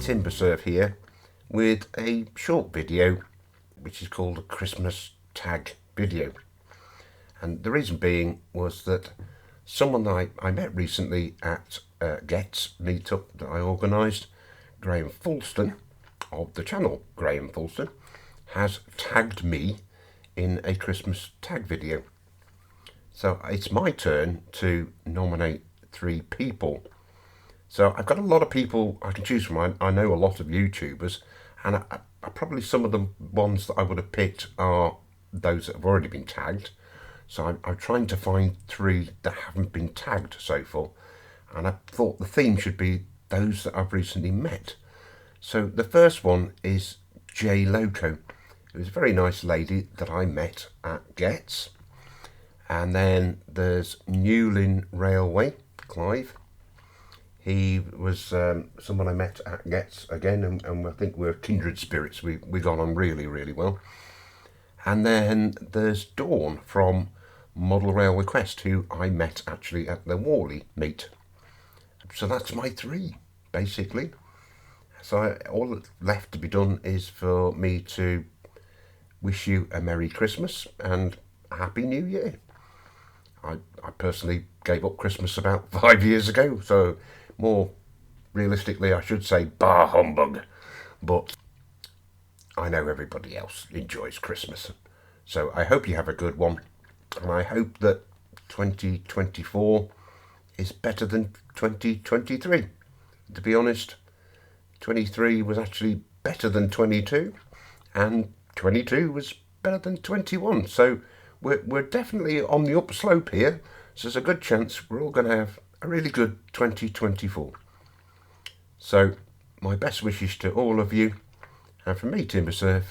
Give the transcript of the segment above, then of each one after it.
Timbersurf here with a short video which is called a Christmas tag video. And the reason being was that someone that I met recently at Get's meetup that I organised, Graham Fulston of the channel Graham Fulston, has tagged me in a Christmas tag video. So it's my turn to nominate 3 people. So I've got a lot of people I can choose from. I know a lot of YouTubers, and I probably some of the ones that I would have picked are those that have already been tagged. So I'm trying to find 3 that haven't been tagged so far, and I thought the theme should be those that I've recently met. So the first one is Loco. It was a very nice lady that I met at Get's. And then there's Newlyn Railway, Clive. He was someone I met at Get's again, and I think we're kindred spirits. We got on really, really well. And then there's Dawn from Model Railway Quest, who I met actually at the Worley meet. So that's my 3, basically. So all that's left to be done is for me to wish you a Merry Christmas and a Happy New Year. I personally gave up Christmas about 5 years ago, so more realistically I should say bah humbug, but I know everybody else enjoys Christmas. So I hope you have a good one, and I hope that 2024 is better than 2023. To be honest, 23 was actually better than 22, and 22 was better than 21. So we're definitely on the upslope here. So there's a good chance we're all going to have a really good 2024. So my best wishes to all of you. And from me, Timbersurf,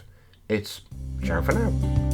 it's ciao for now.